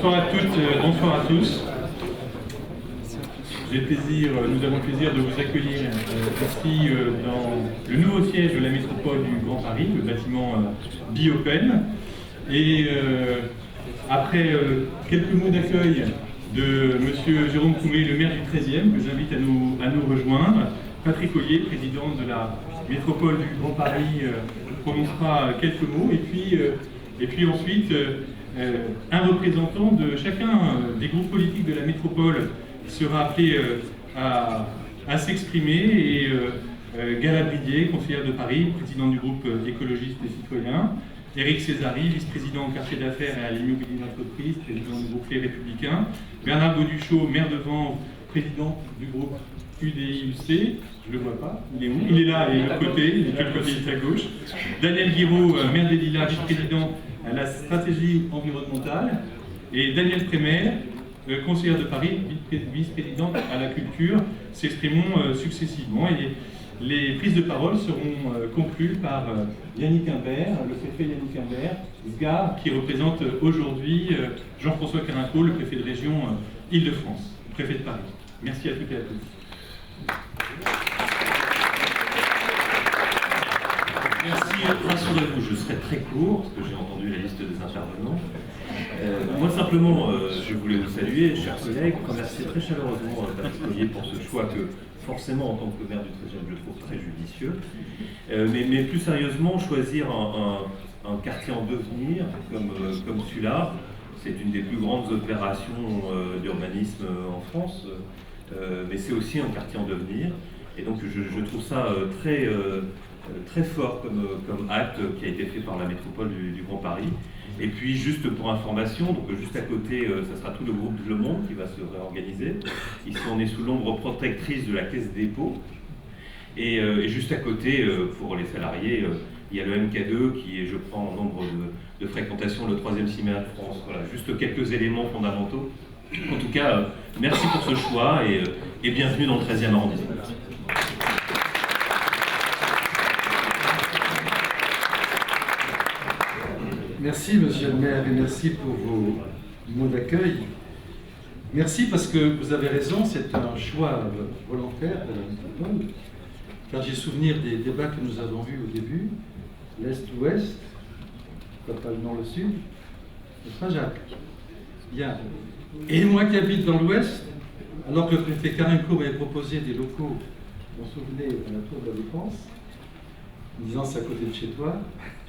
Bonsoir à toutes, bonsoir à tous. Nous avons le plaisir de vous accueillir ici dans le nouveau siège de la métropole du Grand Paris, le bâtiment Biopen. Et après quelques mots d'accueil de M. Jérôme Coumet, le maire du 13e, que j'invite à nous rejoindre, Patrick Ollier, président de la métropole du Grand Paris, prononcera quelques mots. Et puis ensuite, un représentant de chacun des groupes politiques de la métropole sera appelé à s'exprimer. Et Galabridier, conseillère de Paris, président du groupe écologiste et citoyen, Éric Césari, vice-président au quartier d'affaires et à l'immobilier d'entreprise, président du groupe Les Républicains, Bernard Gauduchot, maire de Vanves, président du groupe UDI-UC, je ne le vois pas, il est où? Il est là, il est de l'autre côté, il est de l'autre côté, il est à gauche. Daniel Guiraud, maire des Lilas, vice-président à la stratégie environnementale, et Daniel Prémère, conseillère de Paris, vice-présidente à la culture, s'exprimeront successivement. Et les prises de parole seront conclues par Yannick Imbert, le préfet Yannick Imbert, SGAR, qui représente aujourd'hui Jean-François Carinco, le préfet de région Île-de-France, préfet de Paris. Merci à toutes et à tous. Merci, rassurez-vous, je serai très court, parce que j'ai entendu la liste des intervenants. Moi, simplement, je voulais vous saluer, chers collègues, remercier très chaleureusement Patrick Ollier pour ce choix que, forcément, en tant que maire du 13e, je trouve très judicieux. Mais plus sérieusement, choisir un quartier en devenir, comme celui-là, c'est une des plus grandes opérations d'urbanisme en France, mais c'est aussi un quartier en devenir. Et donc, je trouve ça très fort comme acte qui a été fait par la métropole du Grand Paris. Et puis juste pour information, donc juste à côté, ça sera tout le groupe Le Monde qui va se réorganiser. Ici on est sous l'ombre protectrice de la Caisse des dépôts. Et juste à côté, pour les salariés, il y a le MK2 qui est, je crois, en nombre de fréquentation, le 3e cinéma de France. Voilà, juste quelques éléments fondamentaux. En tout cas, merci pour ce choix et bienvenue dans le 13e arrondissement. Merci, monsieur le maire, et merci pour vos mots d'accueil. Merci parce que vous avez raison, c'est un choix volontaire de la métropole, car j'ai souvenir des débats que nous avons eus au début, l'Est-Ouest, pourquoi pas le Nord-le-Sud, n'est-ce pas, Jacques? Bien. Et moi qui habite dans l'Ouest, alors que le préfet Carinco m'avait proposé des locaux, vous vous souvenez, à la Tour de la Défense, en disant c'est à côté de chez toi,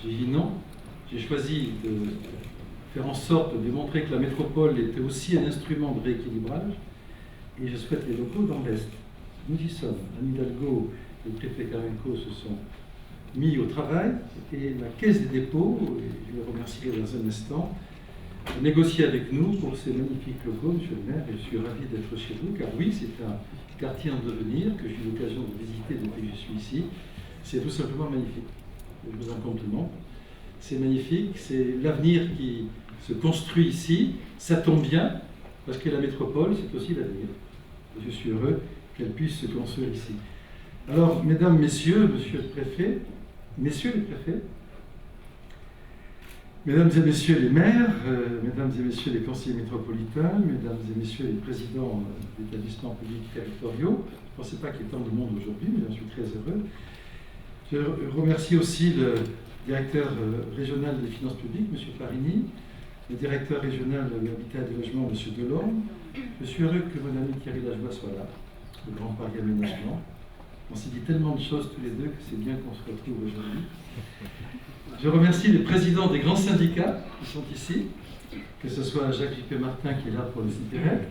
j'ai dit non. J'ai choisi de faire en sorte de démontrer que la métropole était aussi un instrument de rééquilibrage, et je souhaite les locaux dans l'Est. Nous y sommes. Anne Hidalgo et le préfet Carinco se sont mis au travail, et la Caisse des dépôts, et je les remercierai dans un instant, a négocié avec nous pour ces magnifiques locaux, monsieur le maire, et je suis ravi d'être chez vous, car oui, c'est un quartier en devenir que j'ai eu l'occasion de visiter depuis que je suis ici. C'est tout simplement magnifique. Je vous en compliment. C'est magnifique, c'est l'avenir qui se construit ici. Ça tombe bien, parce que la métropole, c'est aussi l'avenir. Je suis heureux qu'elle puisse se construire ici. Alors, mesdames, messieurs, monsieur le préfet, messieurs les préfets, mesdames et messieurs les maires, mesdames et messieurs les conseillers métropolitains, mesdames et messieurs les présidents d'établissements publics territoriaux, je ne pensais pas qu'il y ait tant de monde aujourd'hui, mais j'en suis très heureux. Je remercie aussi le directeur régional des finances publiques, M. Farini, le directeur régional de l'habitat et du logement, M. Delorme. Je suis heureux que mon ami Thierry Lajoie soit là, le Grand Parc Aménagement. On s'est dit tellement de choses tous les deux que c'est bien qu'on se retrouve aujourd'hui. Je remercie les présidents des grands syndicats qui sont ici, que ce soit Jacques J.P. Martin qui est là pour le CITEREC,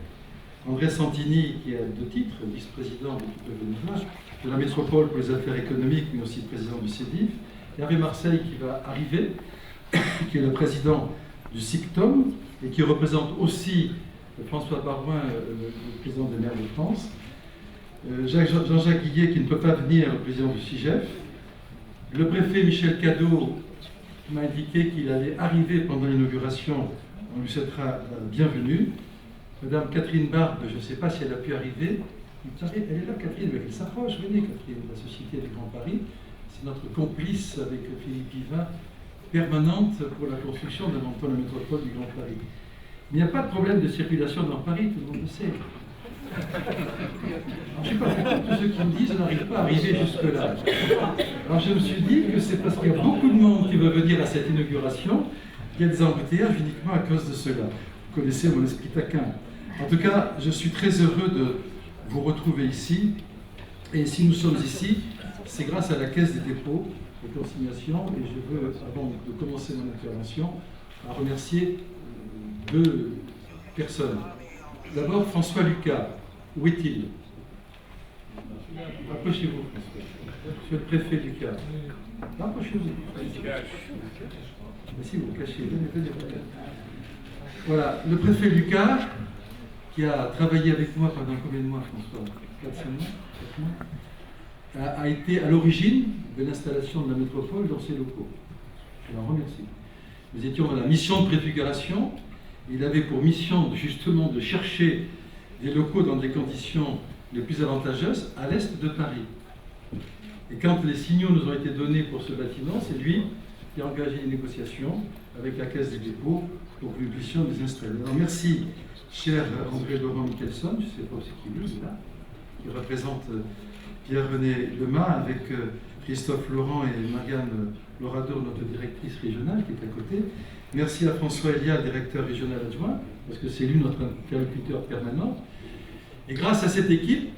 André Santini qui a 2 titres, vice-président de la métropole pour les affaires économiques, mais aussi président du CEDIF, Hervé Marseille qui va arriver, qui est le président du SICTOM et qui représente aussi François Barouin, le président des maires de France, Jean-Jacques Guillet qui ne peut pas venir, le président du CIGEF, le préfet Michel Cadot m'a indiqué qu'il allait arriver pendant l'inauguration, on lui souhaitera la bienvenue. Madame Catherine Barbe, je ne sais pas si elle a pu arriver, elle est là Catherine, mais elle s'approche, venez Catherine, de la Société du Grand Paris. C'est notre complice avec Philippe Guivin, permanente pour la construction d'un emploi de la métropole du Grand Paris. il n'y a pas de problème de circulation dans Paris, tout le monde le sait. Alors, je ne sais pas pourquoi tous ceux qui me disent on n'arrive pas à arriver jusque-là. Alors je me suis dit que c'est parce qu'il y a beaucoup de monde qui veut venir à cette inauguration qu'il y a des embouteillages uniquement à cause de cela. Vous connaissez mon esprit taquin. En tout cas, je suis très heureux de vous retrouver ici. Et si nous sommes ici, c'est grâce à la Caisse des dépôts et consignations. Et je veux, avant de commencer mon intervention, remercier deux personnes. D'abord, François Lucas. Où est-il? Approchez-vous, François. Monsieur le préfet Lucas. Approchez-vous. Si vous vous cachez, venez. Voilà, le préfet Lucas, qui a travaillé avec moi pendant combien de mois, François? 4-5 mois, a été à l'origine de l'installation de la métropole dans ses locaux. Je l'en remercie. Nous étions dans la mission de préfiguration. Il avait pour mission justement de chercher des locaux dans des conditions les plus avantageuses à l'est de Paris. Et quand les signaux nous ont été donnés pour ce bâtiment, c'est lui qui a engagé les négociations avec la Caisse des dépôts pour que nous puissions les installer. Alors merci, cher André-Laurent Michelson, je ne sais pas aussi qui est là, qui représente Pierre-René Lemas avec Christophe Laurent et Marianne Lorador, notre directrice régionale, qui est à côté. Merci à François Elia, directeur régional adjoint, parce que c'est lui notre interlocuteur permanent. Et grâce à cette équipe,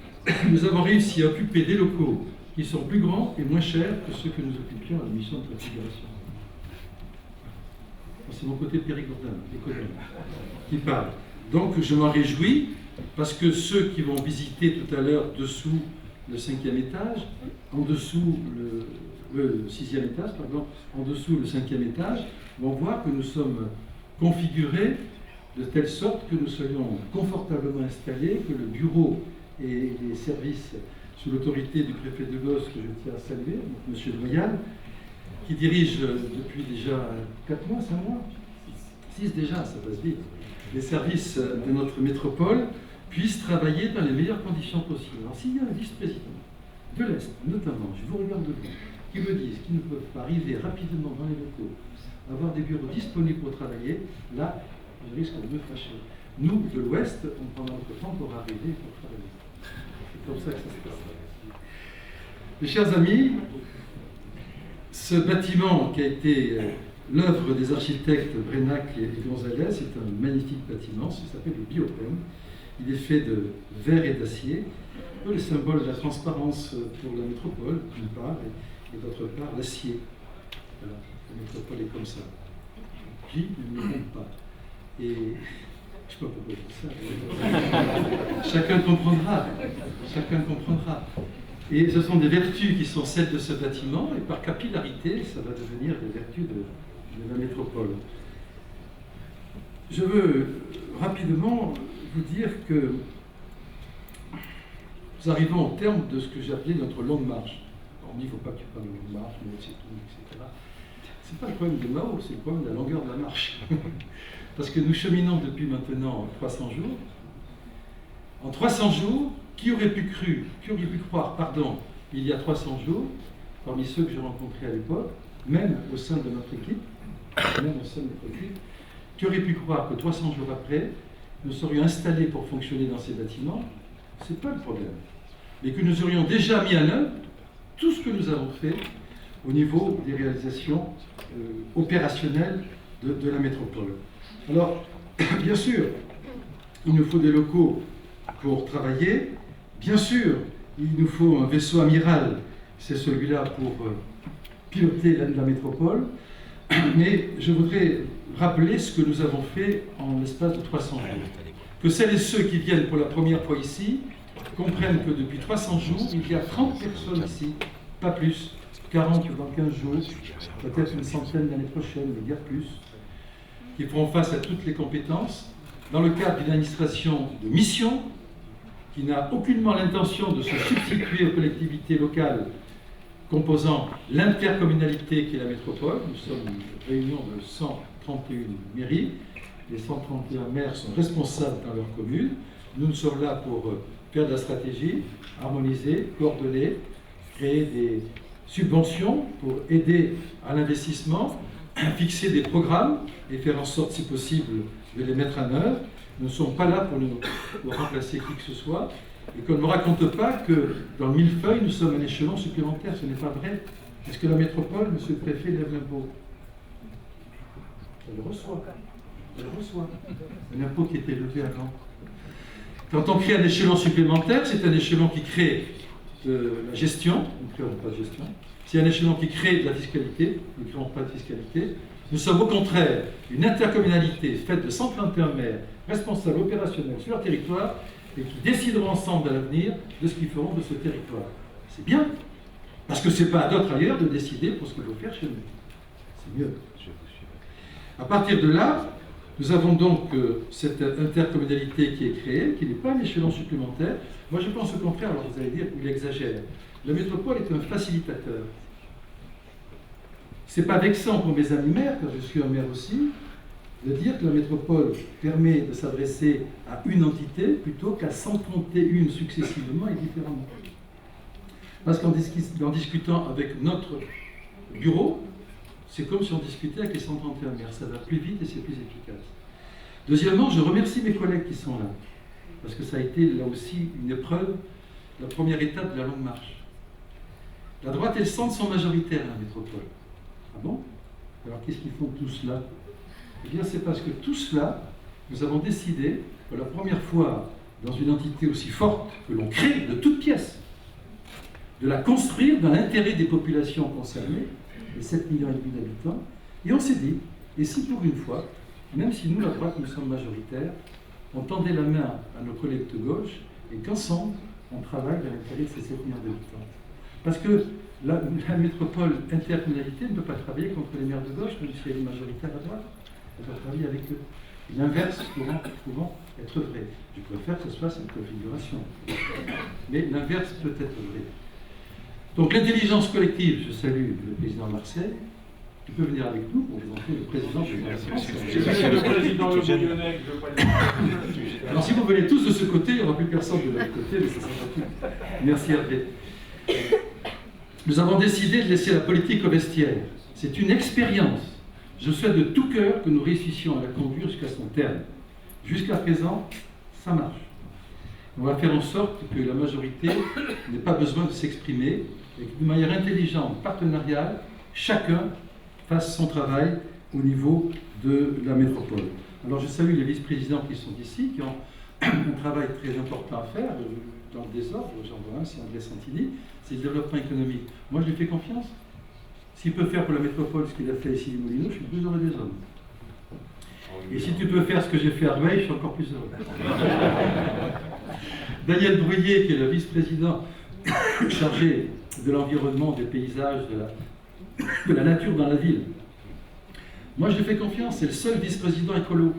nous avons réussi à occuper des locaux qui sont plus grands et moins chers que ceux que nous occupions à la mission de préfiguration. C'est mon côté périgourdin, économe, qui parle. Donc je m'en réjouis, parce que ceux qui vont visiter tout à l'heure dessous le 5e étage, en dessous le 6e étage, pardon, en dessous le 5e étage, vont voir que nous sommes configurés de telle sorte que nous soyons confortablement installés, que le bureau et les services sous l'autorité du préfet de Gosse, que je tiens à saluer, M. Loyal, qui dirige depuis déjà 4 mois, 5 mois, 6 déjà, ça passe vite, les services de notre métropole, puissent travailler dans les meilleures conditions possibles. Alors s'il y a un vice-président de l'Est, notamment, je vous regarde de vous, qui me disent qu'ils ne peuvent pas arriver rapidement dans les locaux, avoir des bureaux disponibles pour travailler, là, je risque de me fâcher. Nous, de l'Ouest, on prendra notre temps pour arriver et pour travailler. C'est comme ça que ça se passe. Mes chers amis, ce bâtiment qui a été l'œuvre des architectes Brenac et Gonzalez est un magnifique bâtiment, ça s'appelle le Biopen. Il est fait de verre et d'acier, un peu le symbole de la transparence pour la métropole, d'une part, et d'autre part, l'acier. Voilà, la métropole est comme ça. Puis, il ne compte pas. Et je ne sais pas pourquoi je dis ça. Chacun comprendra. Chacun comprendra. Et ce sont des vertus qui sont celles de ce bâtiment, et par capillarité, ça va devenir des vertus de la métropole. Je veux rapidement vous dire que nous arrivons au terme de ce que j'ai appelé notre longue marche. On dit qu'il ne faut pas que tu parles de longue marche, mais c'est tout, etc. Ce n'est pas le problème de Mao, c'est le problème de la longueur de la marche. Parce que nous cheminons depuis maintenant 300 jours. En 300 jours, qui aurait pu croire, il y a 300 jours, parmi ceux que j'ai rencontrés à l'époque, même au sein de notre équipe, qui aurait pu croire que 300 jours après, nous serions installés pour fonctionner dans ces bâtiments? Ce n'est pas le problème. Mais que nous aurions déjà mis en œuvre tout ce que nous avons fait au niveau des réalisations opérationnelles de la métropole. Alors, bien sûr, il nous faut des locaux pour travailler. Bien sûr, il nous faut un vaisseau amiral, c'est celui-là pour piloter la métropole. Mais je voudrais rappeler ce que nous avons fait en l'espace de 300 jours. Que celles et ceux qui viennent pour la première fois ici comprennent que depuis 300 jours, il y a 30 personnes ici, pas plus, 40 dans 15 jours, peut-être une centaine l'année prochaine, mais guère plus, qui feront face à toutes les compétences, dans le cadre d'une administration de mission, qui n'a aucunement l'intention de se substituer aux collectivités locales composant l'intercommunalité qui est la métropole. Nous sommes une réunion de 131 mairies. Les 131 maires sont responsables dans leur commune. Nous sommes là pour faire de la stratégie, harmoniser, coordonner, créer des subventions pour aider à l'investissement, fixer des programmes et faire en sorte, si possible, je vais les mettre en œuvre. Nous ne sommes pas là pour nous remplacer qui que ce soit. Et qu'on ne me raconte pas que dans le millefeuille, nous sommes un échelon supplémentaire. Ce n'est pas vrai. Est-ce que la métropole, monsieur le préfet, lève l'impôt? Elle le reçoit. Elle le reçoit. Un impôt qui était levé avant. Quand on crée un échelon supplémentaire, c'est un échelon qui crée de la gestion. Nous ne créons pas de gestion. C'est un échelon qui crée de la fiscalité. Nous ne créons pas de fiscalité. Nous sommes au contraire une intercommunalité faite de 131 maires responsables opérationnels sur leur territoire et qui décideront ensemble à l'avenir de ce qu'ils feront de ce territoire. C'est bien, parce que ce n'est pas à d'autres ailleurs de décider pour ce qu'il faut faire chez nous. C'est mieux. À partir de là, nous avons donc cette intercommunalité qui est créée, qui n'est pas un échelon supplémentaire. Moi, je pense au contraire, alors vous allez dire, il exagère. La métropole est un facilitateur. Ce n'est pas vexant pour mes amis maires, car je suis un maire aussi, de dire que la métropole permet de s'adresser à une entité plutôt qu'à 131 successivement et différemment. Parce qu'en discutant avec notre bureau, c'est comme si on discutait avec les 131 maires. Ça va plus vite et c'est plus efficace. Deuxièmement, je remercie mes collègues qui sont là, parce que ça a été là aussi une épreuve, la première étape de la longue marche. La droite et le centre sont majoritaires à la métropole. Ah bon? Alors qu'est-ce qu'ils font tous là? Eh bien, c'est parce que tous là, nous avons décidé, pour la première fois dans une entité aussi forte que l'on crée de toutes pièces, de la construire dans l'intérêt des populations concernées, les 7,5 millions d'habitants, et on s'est dit, et si pour une fois, même si nous, la droite, nous sommes majoritaires, on tendait la main à nos collègues de gauche, et qu'ensemble, on travaille dans l'intérêt de ces 7 millions d'habitants. Parce que la métropole intercommunalité ne peut pas travailler contre les maires de gauche, même si elle est majoritaire à droite. Elle doit travailler avec eux. Et l'inverse pouvant être vrai. Je préfère que ce soit cette configuration. Mais l'inverse peut être vrai. Donc l'intelligence collective, je salue le président Marseille. Tu peux venir avec nous pour présenter le président de la France. Le président Le Bouillonnec, je crois. Alors si vous venez tous de ce côté, il n'y aura plus personne de l'autre côté, mais c'est sympathique. Merci Hervé. Nous avons décidé de laisser la politique au vestiaire. C'est une expérience. Je souhaite de tout cœur que nous réussissions à la conduire jusqu'à son terme. Jusqu'à présent, ça marche. On va faire en sorte que la majorité n'ait pas besoin de s'exprimer et que de manière intelligente, partenariale, chacun fasse son travail au niveau de la métropole. Alors je salue les vice-présidents qui sont ici, qui ont un travail très important à faire. Dans le désordre, j'en vois un, c'est André Santini, c'est le développement économique. Moi, je lui fais confiance. S'il peut faire pour la métropole ce qu'il a fait ici, Moulineau, je suis plus heureux des hommes. Et si tu peux faire ce que j'ai fait à Rueil, je suis encore plus heureux. Daniel Bruyé, qui est le vice-président chargé de l'environnement, des paysages, de la nature dans la ville. Moi, je lui fais confiance, c'est le seul vice-président écolo.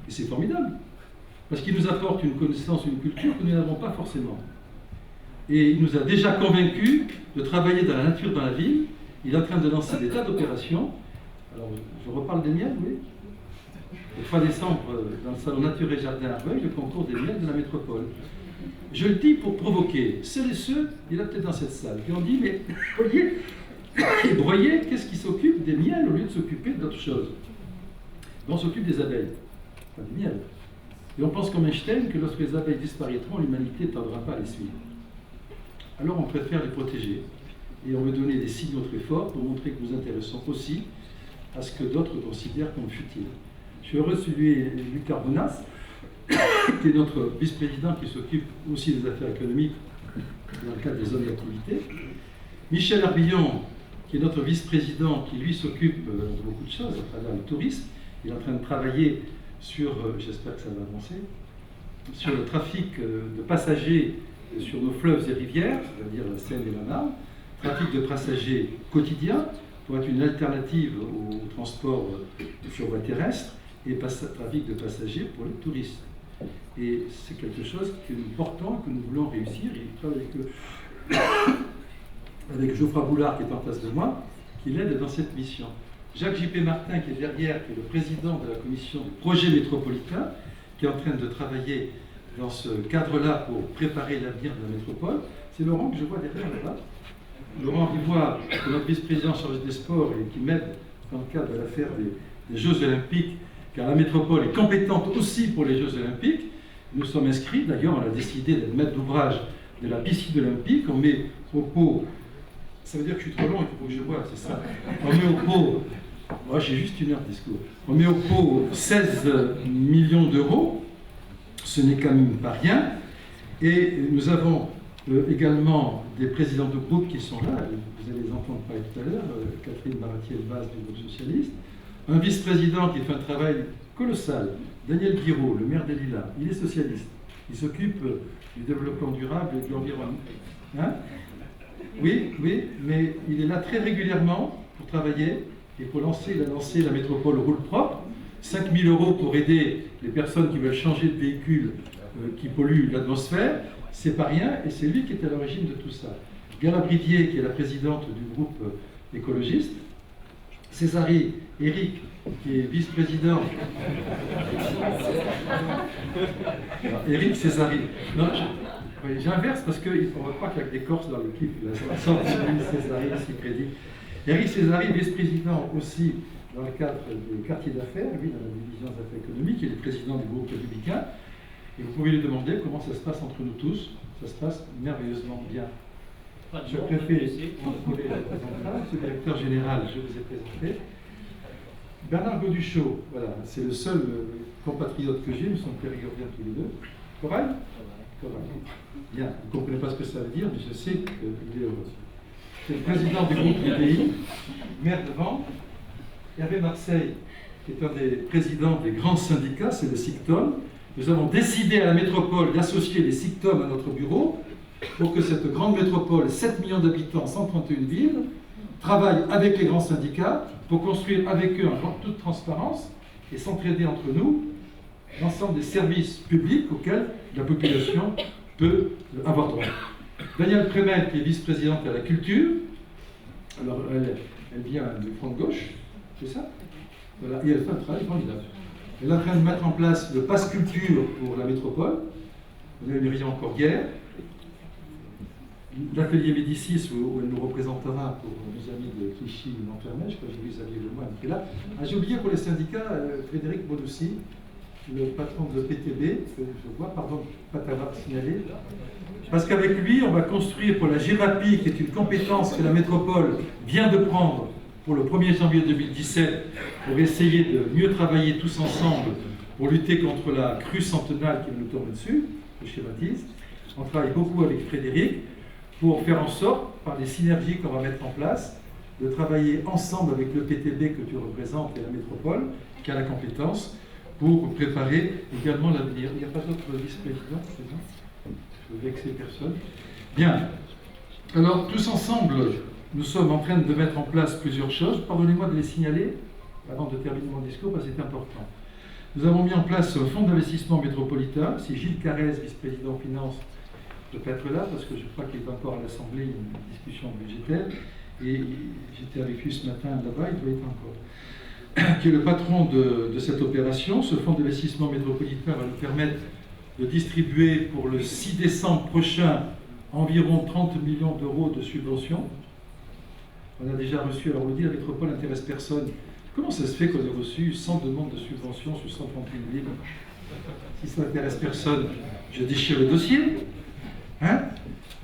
Et c'est formidable. Parce qu'il nous apporte une connaissance, une culture que nous n'avons pas forcément. Et il nous a déjà convaincus de travailler dans la nature dans la ville. Il est en train de lancer des tas d'opérations. Alors, je reparle des miels, oui. Le 3 décembre, dans le salon Nature et Jardin à Rueil, le concours des miels de la métropole. Je le dis pour provoquer celles et ceux, il y en a peut-être dans cette salle, qui ont dit, mais voyez, et Breuillet, qu'est-ce qui s'occupe des miels au lieu de s'occuper d'autres choses? On s'occupe des abeilles, pas du miel. Et on pense comme Einstein que lorsque les abeilles disparaîtront, l'humanité ne tardera pas à les suivre. Alors on préfère les protéger. Et on veut donner des signaux très forts pour montrer que nous nous intéressons aussi à ce que d'autres considèrent comme futile. Je suis heureux de saluer Luc Carbonas, qui est notre vice-président qui s'occupe aussi des affaires économiques dans le cadre des zones d'activité. Michel Arbillon, qui est notre vice-président, qui lui s'occupe de beaucoup de choses à travers le tourisme. Il est en train de travailler sur, j'espère que ça va avancer, sur le trafic de passagers sur nos fleuves et rivières, c'est-à-dire la Seine et la Marne, trafic de passagers quotidien pour être une alternative au transport sur voie terrestre et trafic de passagers pour les touristes. Et c'est quelque chose que nous portons, que nous voulons réussir. Et il travaille avec Geoffroy Boulard qui est en face de moi, qui l'aide dans cette mission. Jacques J.P. Martin qui est derrière, qui est le président de la commission du projet métropolitain, qui est en train de travailler dans ce cadre-là pour préparer l'avenir de la métropole. C'est Laurent que je vois derrière là-bas. Laurent Rivoire, qui est notre vice-président chargé des sports et qui m'aide dans le cadre de l'affaire des Jeux Olympiques car la métropole est compétente aussi pour les Jeux Olympiques. Nous sommes inscrits, d'ailleurs, on a décidé d'être maître d'ouvrage de la piscine olympique. On met au pot, ça veut dire que je suis trop long, il faut que je vois, c'est ça. On met au pot, moi j'ai juste 1 heure de discours, on met au pot 16 millions d'euros, ce n'est quand même pas rien. Et nous avons également des présidents de groupe qui sont là, vous allez les entendre parler tout à l'heure, Catherine Baratier-Vaz du groupe socialiste, un vice-président qui fait un travail colossal, Daniel Guiraud, le maire des Lilas, il est socialiste, il s'occupe du développement durable et de l'environnement. Hein? Oui, mais il est là très régulièrement pour travailler et pour lancer, il a lancé la métropole roule propre, 5 000 € pour aider les personnes qui veulent changer de véhicule qui polluent l'atmosphère, c'est pas rien, et c'est lui qui est à l'origine de tout ça. Gala Bridier, qui est la présidente du groupe écologiste, Césari Eric, qui est vice-président. Eric Césari. Non, j'inverse parce qu'on va croire qu'il y a que des Corses dans l'équipe. Césari, ici crédit. Eric Césari, vice-président aussi dans le cadre des quartiers d'affaires, lui dans la division des affaires économiques, il est président du groupe républicain. Et vous pouvez lui demander comment ça se passe entre nous tous. Ça se passe merveilleusement bien. Monsieur le préfet, vous pouvez le présenter. Monsieur le directeur général, je vous ai présenté. Bernard Goduchot, voilà, c'est le seul compatriote que j'ai, nous sommes périgordiens tous les deux. Corail. Bien, vous ne comprenez pas ce que ça veut dire, mais je sais qu'il est heureux. C'est le président du groupe UDI, maire de Vanves. Hervé Marseille, qui est un des présidents des grands syndicats, c'est le SICTOM. Nous avons décidé à la métropole d'associer les SICTOM à notre bureau pour que cette grande métropole, 7 millions d'habitants, 131 villes, travaille avec les grands syndicats pour construire avec eux, en toute transparence, et s'entraider entre nous, l'ensemble des services publics auxquels la population peut avoir droit. Danielle Prémel, qui est vice-présidente à la culture, alors elle vient du front de gauche, c'est ça? Voilà, et elle fait un travail formidable. Elle est en train de mettre en place le pass culture pour la métropole. Vous avez vu encore hier. L'atelier Médicis, où elle nous représentera pour nos amis de Clichy, Montfermeil, je crois que j'ai vu Xavier Lemoine qui est là. Ah, j'ai oublié pour les syndicats, Frédéric Bonoussi, le patron de l'EPTB, que je vois, pardon, pas t'avoir signalé. Parce qu'avec lui, on va construire pour la GEMAPI, qui est une compétence que la métropole vient de prendre pour le 1er janvier 2017, pour essayer de mieux travailler tous ensemble pour lutter contre la crue centenale qui va nous tomber dessus, je schématise. On travaille beaucoup avec Frédéric pour faire en sorte, par les synergies qu'on va mettre en place, de travailler ensemble avec le PTB que tu représentes et la métropole, qui a la compétence, pour préparer également l'avenir. Il n'y a pas d'autre vice-président, c'est bon? Je ne veux vexer personne. Bien. Alors, tous ensemble, nous sommes en train de mettre en place plusieurs choses. Pardonnez-moi de les signaler avant de terminer mon discours, parce que c'est important. Nous avons mis en place un fonds d'investissement métropolitain. C'est Gilles Carrez, vice-président finance, de peut être là, parce que je crois qu'il est encore à l'Assemblée, une discussion budgétaire. Et j'étais avec lui ce matin là-bas, il doit être encore. Qui est le patron de cette opération. Ce fonds d'investissement métropolitain va nous permettre de distribuer pour le 6 décembre prochain environ 30 millions d'euros de subventions. On a déjà reçu, alors on dit la métropole n'intéresse personne. Comment ça se fait qu'on ait reçu 100 demandes de subventions sur 131 villes? Si ça n'intéresse personne, je déchire le dossier. Hein?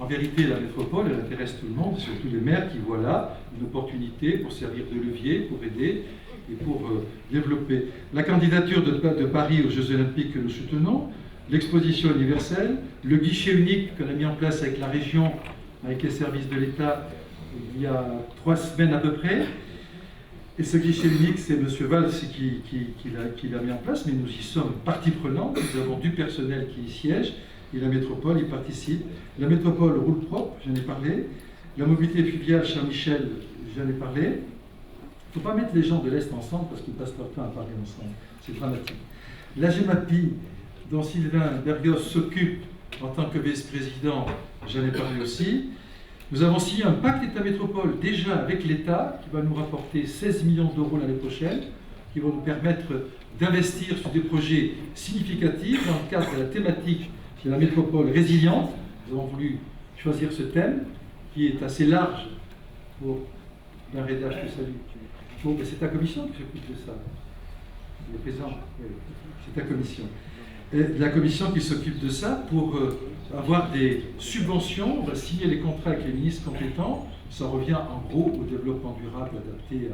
En vérité, la métropole, elle intéresse tout le monde, surtout les maires qui voient là une opportunité pour servir de levier, pour aider et pour développer. La candidature de Paris aux Jeux Olympiques que nous soutenons, l'exposition universelle, le guichet unique qu'on a mis en place avec la région, avec les services de l'État, il y a 3 semaines à peu près. Et ce guichet unique, c'est M. Valls qui l'a mis en place, mais nous y sommes partie prenante. Nous avons du personnel qui y siège, et la métropole y participe. La métropole roule propre, j'en ai parlé. La mobilité fluviale Saint-Michel, j'en ai parlé. Il ne faut pas mettre les gens de l'Est ensemble, parce qu'ils passent leur temps à parler ensemble. C'est dramatique. La GEMAPI, dont Sylvain Bergos s'occupe en tant que vice-président, j'en ai parlé aussi. Nous avons signé un pacte État-métropole déjà avec l'État qui va nous rapporter 16 millions d'euros l'année prochaine, qui vont nous permettre d'investir sur des projets significatifs dans le cadre de la thématique de la métropole résiliente. Nous avons voulu choisir ce thème qui est assez large pour la rédaction. Bon, mais c'est ta commission qui s'occupe de ça. il est présent, c'est ta commission. Et la commission qui s'occupe de ça pour avoir des subventions, on va signer les contrats avec les ministres compétents, ça revient en gros au développement durable adapté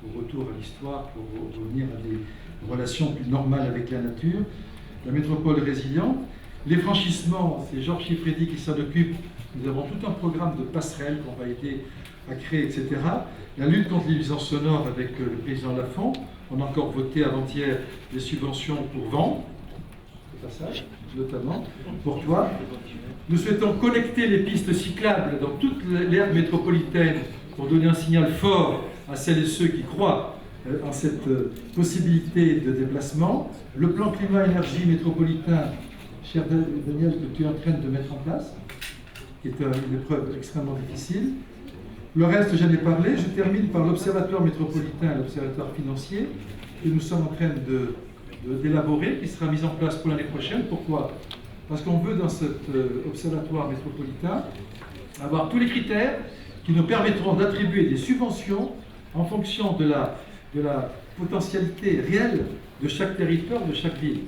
au retour à l'histoire pour revenir à des relations plus normales avec la nature, la métropole résiliente, les franchissements, c'est Georges Chiffredi qui s'en occupe, nous avons tout un programme de passerelles qu'on va aider à créer, etc. La lutte contre les nuisances sonores avec le président Lafont, on a encore voté avant-hier des subventions pour vendre, passage, notamment pour toi. Nous souhaitons connecter les pistes cyclables dans toute l'aire métropolitaine pour donner un signal fort à celles et ceux qui croient en cette possibilité de déplacement. Le plan climat-énergie métropolitain, cher Daniel, que tu es en train de mettre en place, qui est une épreuve extrêmement difficile. Le reste, j'en ai parlé. Je termine par l'observatoire métropolitain et l'observatoire financier que nous sommes en train d'élaborer, qui sera mis en place pour l'année prochaine. Pourquoi? Parce qu'on veut, dans cet observatoire métropolitain, avoir tous les critères qui nous permettront d'attribuer des subventions en fonction de la potentialité réelle de chaque territoire, de chaque ville.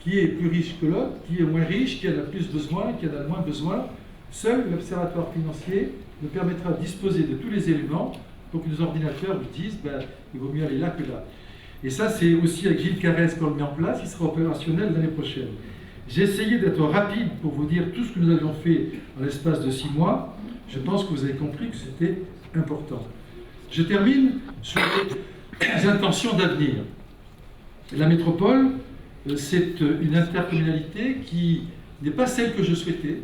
Qui est plus riche que l'autre, qui est moins riche, qui en a plus besoin, qui en a moins besoin. Seul l'observatoire financier nous permettra de disposer de tous les éléments pour que nos ordinateurs nous disent il vaut mieux aller là que là. Et ça, c'est aussi avec Gilles Carrez qu'on le met en place, il sera opérationnel l'année prochaine. J'ai essayé d'être rapide pour vous dire tout ce que nous avions fait en l'espace de 6 mois. Je pense que vous avez compris que c'était important. Je termine sur les intentions d'avenir. La métropole, c'est une intercommunalité qui n'est pas celle que je souhaitais.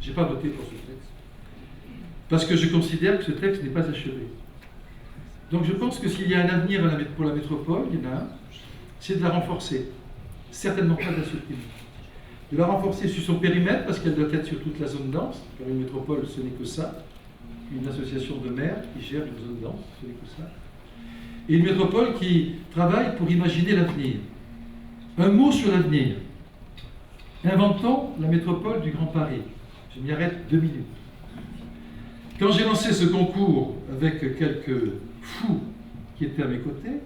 Je n'ai pas voté pour ce texte. Parce que je considère que ce texte n'est pas achevé. Donc je pense que s'il y a un avenir pour la métropole, il y en a un, c'est de la renforcer. Certainement pas de la supprimer. De la renforcer sur son périmètre, parce qu'elle doit être sur toute la zone dense, car une métropole, ce n'est que ça. Une association de maires qui gère une zone dense, ce n'est que ça. Et une métropole qui travaille pour imaginer l'avenir. Un mot sur l'avenir. Inventons la métropole du Grand Paris. Je m'y arrête 2 minutes. Quand j'ai lancé ce concours avec quelques fous qui étaient à mes côtés,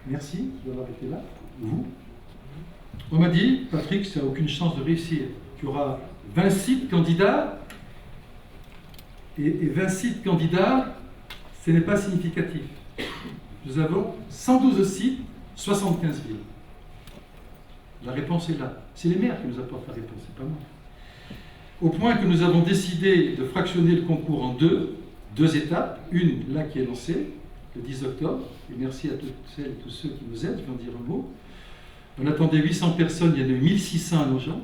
merci d'avoir été là, vous, on m'a dit, Patrick, ça n'a aucune chance de réussir. Tu auras 20 sites candidats, et 20 sites candidats, ce n'est pas significatif. Nous avons 112 sites, 75 villes. La réponse est là. C'est les maires qui nous apportent la réponse, c'est pas moi. Au point que nous avons décidé de fractionner le concours en deux étapes. Une, là, qui est lancée, le 10 octobre. Et merci à toutes celles et tous ceux qui nous aident, je vais en dire un mot. On attendait 800 personnes, il y en a eu 1600 à Nogent.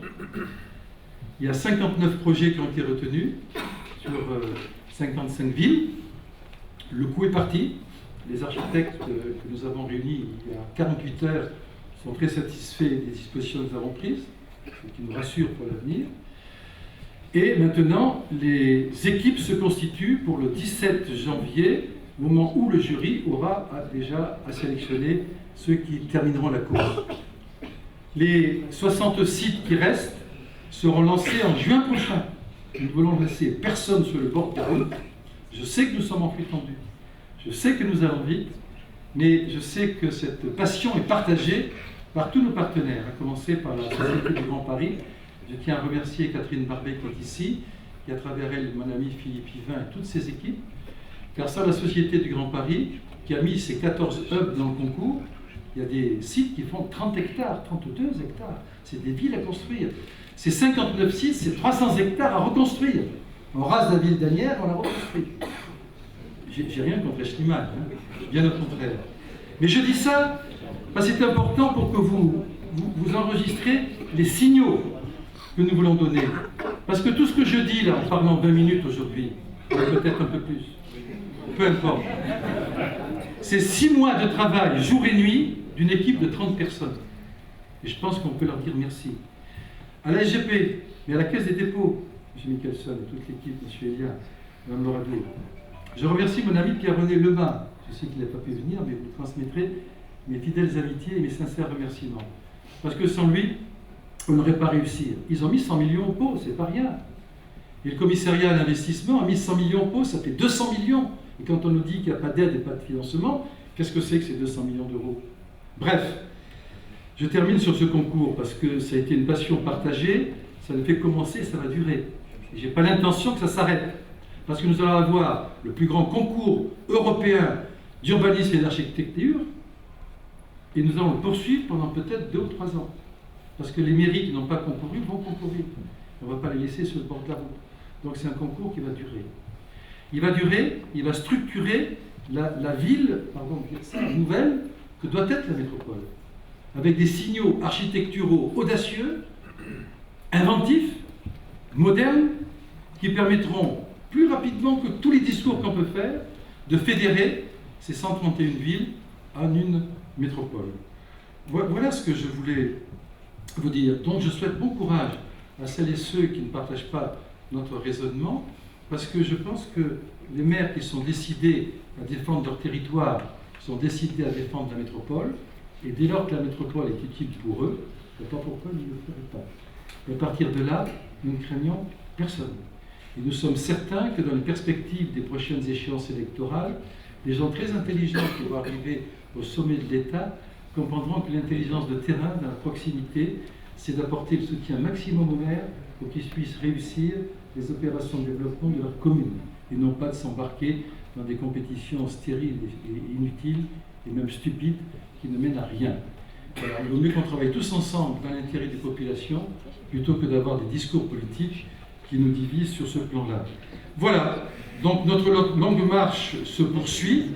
Il y a 59 projets qui ont été retenus sur 55 villes. Le coup est parti. Les architectes que nous avons réunis il y a 48 heures sont très satisfaits des dispositions que nous avons prises, ce qui nous rassure pour l'avenir. Et maintenant, les équipes se constituent pour le 17 janvier, moment où le jury aura déjà à sélectionner ceux qui termineront la course. Les 60 sites qui restent seront lancés en juin prochain. Nous ne voulons laisser personne sur le bord de la route. Je sais que nous sommes en flux tendu. Je sais que nous allons vite, mais je sais que cette passion est partagée par tous nos partenaires, à commencer par la Société du Grand Paris. Je tiens à remercier Catherine Barbet qui est ici, et à travers elle, mon ami Philippe Yvain et toutes ses équipes, car sans la Société du Grand Paris, qui a mis ses 14 hubs dans le concours, il y a des sites qui font 30 hectares, 32 hectares. C'est des villes à construire. Ces 59 sites, c'est 300 hectares à reconstruire. On rase la ville d'Anières, on la reconstruit. J'ai rien contre Eschliman, bien au contraire. Mais je dis ça parce que c'est important pour que vous enregistrez les signaux que nous voulons donner. Parce que tout ce que je dis là, en parlant 20 minutes aujourd'hui, peut-être un peu plus, peu importe, c'est 6 mois de travail, jour et nuit, d'une équipe de 30 personnes. Et je pense qu'on peut leur dire merci. À la SGP, mais à la Caisse des dépôts, M. Michelson et toute l'équipe, M. Elia, Mme Loradou. Je remercie mon ami Pierre-René Lebas. Je sais qu'il n'a pas pu venir, mais vous transmettrez mes fidèles amitiés et mes sincères remerciements. Parce que sans lui, on n'aurait pas réussi. Ils ont mis 100 millions au pot, c'est pas rien. Et le commissariat à l'investissement a mis 100 millions au pot, ça fait 200 millions. Et quand on nous dit qu'il n'y a pas d'aide et pas de financement, qu'est-ce que c'est que ces 200 millions d'euros? Bref, je termine sur ce concours parce que ça a été une passion partagée, ça ne fait commencer, ça va durer. Et je n'ai pas l'intention que ça s'arrête, parce que nous allons avoir le plus grand concours européen d'urbanisme et d'architecture, et nous allons le poursuivre pendant peut-être 2 ou 3 ans. Parce que les mairies qui n'ont pas concouru vont concourir. On ne va pas les laisser sur le bord de la route. Donc c'est un concours qui va durer. Il va durer, il va structurer la ville, pardon de dire ça, nouvelle, que doit être la métropole. Avec des signaux architecturaux audacieux, inventifs, modernes, qui permettront plus rapidement que tous les discours qu'on peut faire de fédérer ces 131 villes en une métropole. Voilà ce que je voulais vous dire. Donc je souhaite bon courage à celles et ceux qui ne partagent pas notre raisonnement, parce que je pense que les maires qui sont décidés à défendre leur territoire sont décidés à défendre la métropole, et dès lors que la métropole est utile pour eux, je ne sais pas pourquoi ils ne le feraient pas. Et à partir de là, nous ne craignons personne. Et nous sommes certains que dans les perspectives des prochaines échéances électorales, des gens très intelligents qui vont arriver au sommet de l'État comprendront que l'intelligence de terrain, dans la proximité, c'est d'apporter le soutien maximum aux maires pour qu'ils puissent réussir les opérations de développement de leur commune, et non pas de s'embarquer dans des compétitions stériles et inutiles, et même stupides, qui ne mènent à rien. Alors, il vaut mieux qu'on travaille tous ensemble dans l'intérêt des populations, plutôt que d'avoir des discours politiques qui nous divisent sur ce plan-là. Voilà, donc notre longue marche se poursuit,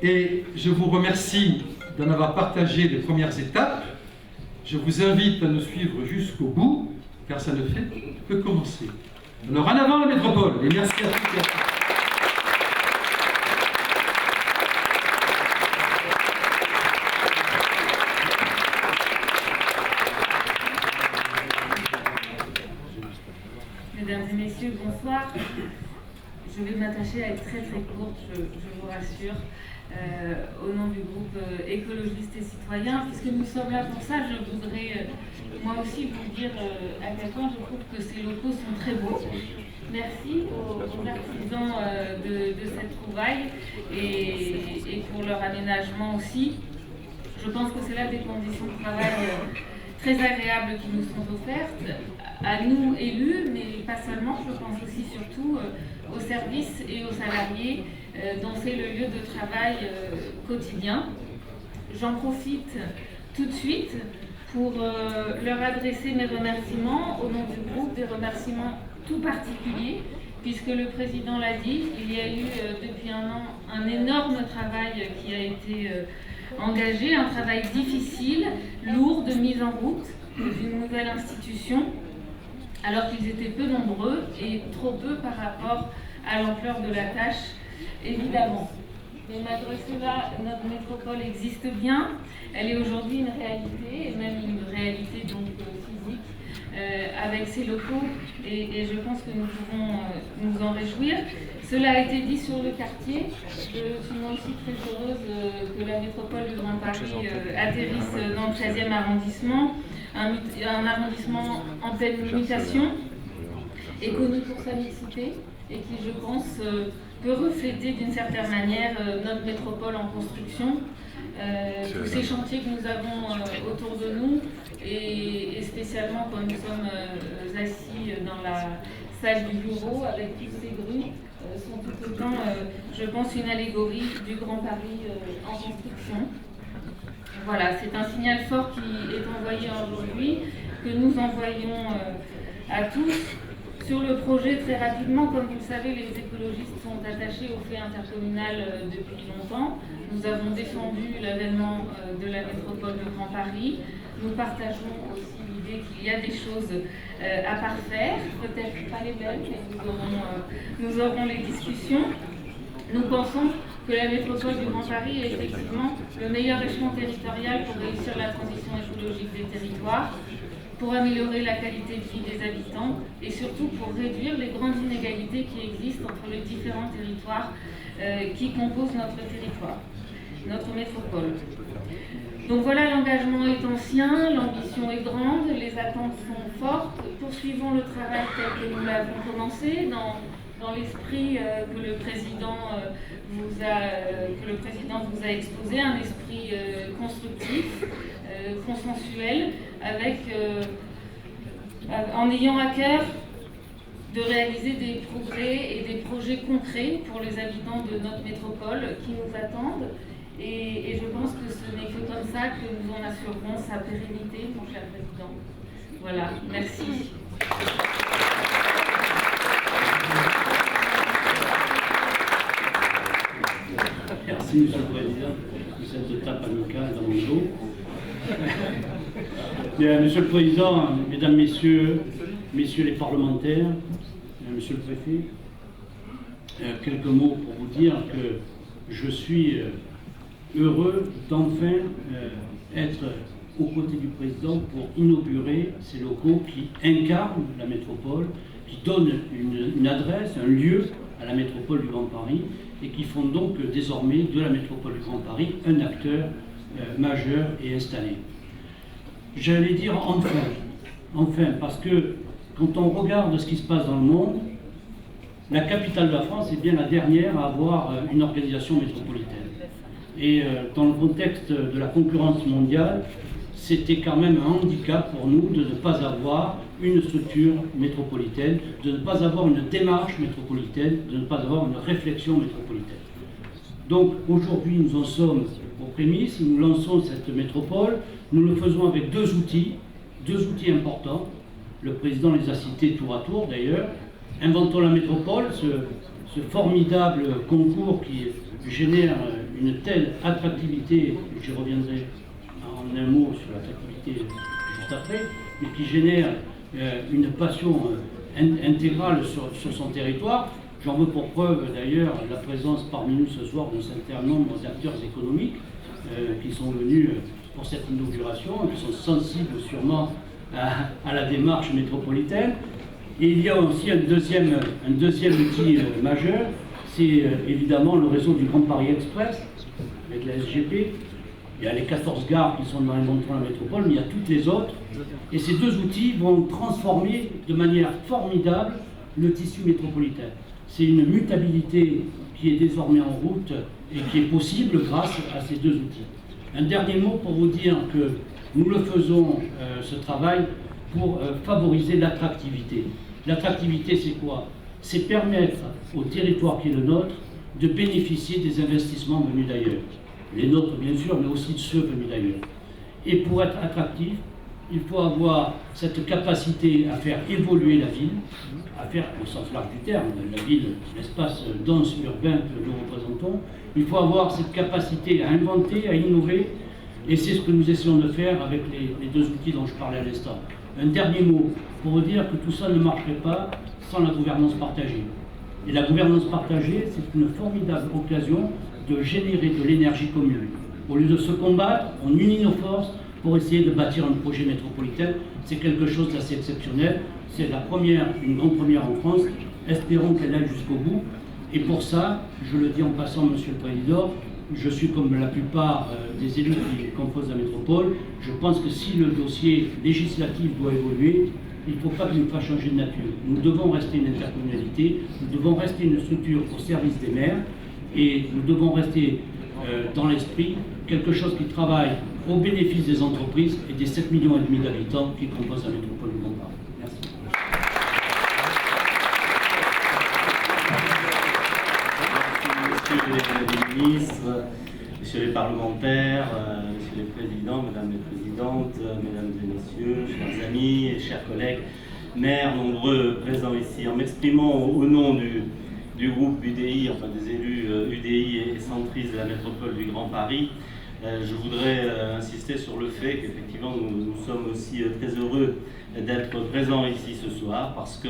et je vous remercie d'en avoir partagé les premières étapes. Je vous invite à nous suivre jusqu'au bout, car ça ne fait que commencer. Alors, en avant la métropole, et merci à toutes et à tous. Mesdames et messieurs, bonsoir. Je vais m'attacher à être très très courte, je vous rassure, au nom du groupe écologiste et citoyen. Puisque nous sommes là pour ça, je voudrais moi aussi vous dire à quel point je trouve que ces locaux sont très beaux. Merci aux artisans de cette trouvaille et pour leur aménagement aussi. Je pense que c'est là des conditions de travail très agréables qui nous sont offertes, à nous élus, mais pas seulement, je pense aussi surtout aux services et aux salariés dont c'est le lieu de travail quotidien. J'en profite tout de suite pour leur adresser mes remerciements au nom du groupe, des remerciements tout particuliers, puisque le président l'a dit, il y a eu depuis un an un énorme travail qui a été engagé, un travail difficile, lourd, de mise en route d'une nouvelle institution, alors qu'ils étaient peu nombreux et trop peu par rapport à l'ampleur de la tâche, évidemment. Mais malgré cela, notre métropole existe bien, elle est aujourd'hui une réalité, et même une réalité donc physique, avec ses locaux, et je pense que nous pouvons nous en réjouir. Cela a été dit sur le quartier. Je suis moi aussi très heureuse que la métropole du Grand Paris atterrisse dans le 13e arrondissement, un arrondissement en pleine mutation, et connu pour sa mixité, et qui, je pense, peut refléter d'une certaine manière notre métropole en construction. Tous ces chantiers que nous avons autour de nous, et spécialement quand nous sommes assis dans la salle du bureau avec toutes ces grues, sont tout autant, je pense, une allégorie du Grand Paris en construction. Voilà, c'est un signal fort qui est envoyé aujourd'hui, que nous envoyons à tous. Sur le projet, très rapidement, comme vous le savez, les écologistes sont attachés au fait intercommunal depuis longtemps. Nous avons défendu l'avènement de la métropole du Grand Paris. Nous partageons aussi l'idée qu'il y a des choses à parfaire, peut-être pas les mêmes, mais nous aurons les discussions. Nous pensons que la métropole du Grand Paris est effectivement le meilleur échelon territorial pour réussir la transition écologique des territoires, pour améliorer la qualité de vie des habitants et surtout pour réduire les grandes inégalités qui existent entre les différents territoires qui composent notre territoire, notre métropole. Donc voilà, l'engagement est ancien, l'ambition est grande, les attentes sont fortes. Poursuivons le travail tel que nous l'avons commencé dans dans l'esprit que le président vous a exposé, un esprit constructif, consensuel, en ayant à cœur de réaliser des progrès et des projets concrets pour les habitants de notre métropole qui nous attendent. Et je pense que ce n'est que comme ça que nous en assurerons sa pérennité, mon cher président. Voilà, merci. Merci, Monsieur le Président, de cette tape amicale dans mon dos. Bien, Monsieur le Président, Mesdames, Messieurs les parlementaires, Monsieur le Préfet, quelques mots pour vous dire que je suis heureux d'enfin être aux côtés du Président pour inaugurer ces locaux qui incarnent la métropole, qui donnent une adresse, un lieu à la métropole du Grand Paris et qui font donc désormais de la métropole du Grand Paris un acteur majeur et installé. J'allais dire enfin, parce que quand on regarde ce qui se passe dans le monde, la capitale de la France est bien la dernière à avoir une organisation métropolitaine. Et dans le contexte de la concurrence mondiale, c'était quand même un handicap pour nous de ne pas avoir une structure métropolitaine, de ne pas avoir une démarche métropolitaine, de ne pas avoir une réflexion métropolitaine. Donc aujourd'hui, nous en sommes aux prémices, nous lançons cette métropole, nous le faisons avec deux outils importants. Le président les a cités tour à tour d'ailleurs. Inventons la métropole, ce formidable concours qui génère une telle attractivité, j'y reviendrai en un mot sur l'attractivité juste après, mais qui génère une passion intégrale sur son territoire. J'en veux pour preuve d'ailleurs la présence parmi nous ce soir d'un certain nombre d'acteurs économiques qui sont venus pour cette inauguration, qui sont sensibles sûrement à la démarche métropolitaine. Et il y a aussi un deuxième outil majeur, c'est évidemment le réseau du Grand Paris Express, avec la SGP. Il y a les 14 gares qui sont dans les montrons de la métropole, mais il y a toutes les autres. Et ces deux outils vont transformer de manière formidable le tissu métropolitain. C'est une mutabilité qui est désormais en route et qui est possible grâce à ces deux outils. Un dernier mot pour vous dire que nous le faisons, ce travail, pour favoriser l'attractivité. L'attractivité, c'est quoi? C'est permettre au territoire qui est le nôtre de bénéficier des investissements venus d'ailleurs. Les nôtres, bien sûr, mais aussi de ceux venus d'ailleurs. Et pour être attractif, il faut avoir cette capacité à faire évoluer la ville, à faire au sens large du terme, la ville, l'espace dense urbain que nous représentons. Il faut avoir cette capacité à inventer, à innover, et c'est ce que nous essayons de faire avec les deux outils dont je parlais à l'instant. Un dernier mot pour vous dire que tout ça ne marcherait pas sans la gouvernance partagée. Et la gouvernance partagée, c'est une formidable occasion de générer de l'énergie commune. Au lieu de se combattre, on unit nos forces pour essayer de bâtir un projet métropolitain. C'est quelque chose d'assez exceptionnel. C'est une grande première en France. Espérons qu'elle aille jusqu'au bout. Et pour ça, je le dis en passant, Monsieur le Président, je suis comme la plupart des élus qui composent la métropole. Je pense que si le dossier législatif doit évoluer, il ne faut pas qu'il nous fasse changer de nature. Nous devons rester une intercommunalité, nous devons rester une structure au service des maires, et nous devons rester dans l'esprit quelque chose qui travaille au bénéfice des entreprises et des 7,5 millions d'habitants qui composent la métropole du Grand Paris. Merci. Messieurs les ministres, messieurs les parlementaires, messieurs les présidents, mesdames les présidentes, mesdames et messieurs, chers amis et chers collègues, maires nombreux présents ici, en m'exprimant au nom du groupe UDI, enfin des élus UDI et centristes de la métropole du Grand Paris, je voudrais insister sur le fait qu'effectivement nous sommes aussi très heureux d'être présents ici ce soir parce que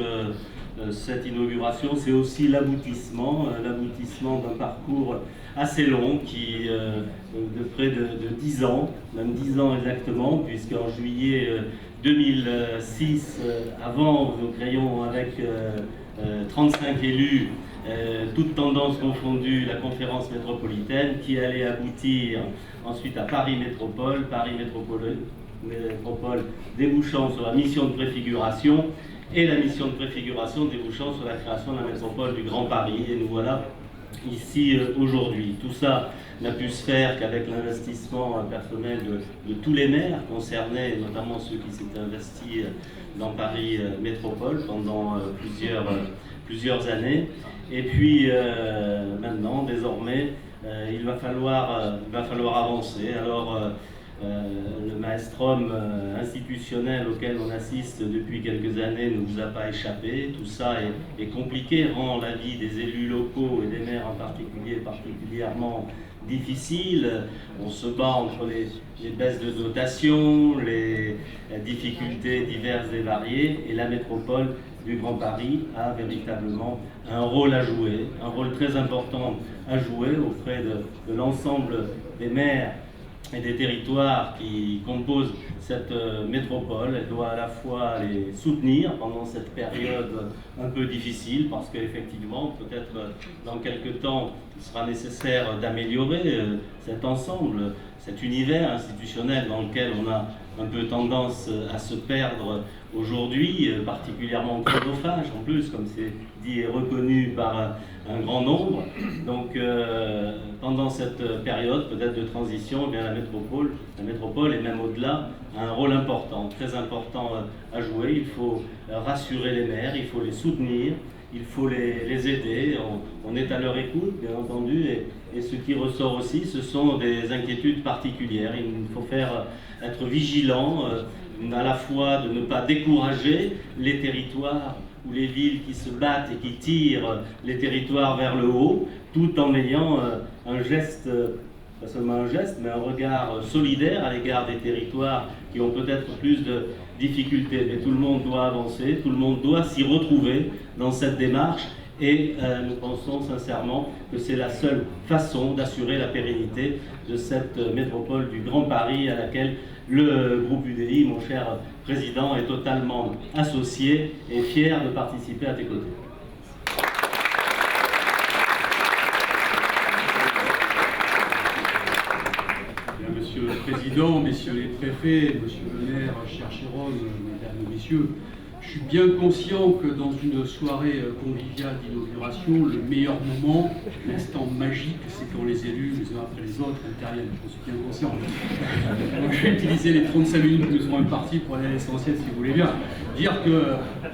cette inauguration c'est aussi l'aboutissement d'un parcours assez long qui de près de 10 ans, même 10 ans exactement, puisqu'en juillet 2006, avant nous créions avec 35 élus, toutes tendances confondues, la conférence métropolitaine qui allait aboutir ensuite à Paris Métropole, Paris Métropole débouchant sur la mission de préfiguration et la mission de préfiguration débouchant sur la création de la métropole du Grand Paris. Et nous voilà ici aujourd'hui. Tout ça n'a pu se faire qu'avec l'investissement personnel de tous les maires concernés, notamment ceux qui s'étaient investis dans Paris Métropole pendant plusieurs années. Et puis maintenant, désormais, il va falloir avancer. Alors, le maelstrom institutionnel auquel on assiste depuis quelques années ne vous a pas échappé. Tout ça est compliqué, rend la vie des élus locaux et des maires en particulier particulièrement difficile. On se bat entre les baisses de dotation, les difficultés diverses et variées, et la métropole du Grand Paris a véritablement un rôle à jouer, un rôle très important à jouer auprès de l'ensemble des maires et des territoires qui composent cette métropole. Elle doit à la fois les soutenir pendant cette période un peu difficile, parce qu'effectivement, peut-être dans quelques temps, il sera nécessaire d'améliorer cet ensemble, cet univers institutionnel dans lequel on a un peu tendance à se perdre aujourd'hui, particulièrement chronophage en plus, comme c'est dit et reconnu par un grand nombre. Donc pendant cette période peut-être de transition, eh bien, la métropole et même au-delà a un rôle important, très important à jouer. Il faut rassurer les maires, il faut les soutenir, il faut les aider. On est à leur écoute, bien entendu, et ce qui ressort aussi, ce sont des inquiétudes particulières. Il faut être vigilant, à la fois de ne pas décourager les territoires ou les villes qui se battent et qui tirent les territoires vers le haut, tout en ayant un geste, pas seulement un geste, mais un regard solidaire à l'égard des territoires qui ont peut-être plus de difficultés. Mais tout le monde doit avancer, tout le monde doit s'y retrouver dans cette démarche, et nous pensons sincèrement que c'est la seule façon d'assurer la pérennité de cette métropole du Grand Paris à laquelle le groupe UDI, mon cher président, est totalement associé et fier de participer à tes côtés. Bien, Monsieur le Président, Messieurs les préfets, Monsieur le maire, cher Jérôme, Mesdames et Messieurs, je suis bien conscient que dans une soirée conviviale d'inauguration, le meilleur moment, l'instant magique, c'est quand les élus, les uns après les autres, interviennent. Je suis bien conscient. Donc je vais utiliser les 35 minutes qui nous seront imparties pour aller à l'essentiel, si vous voulez bien. Dire que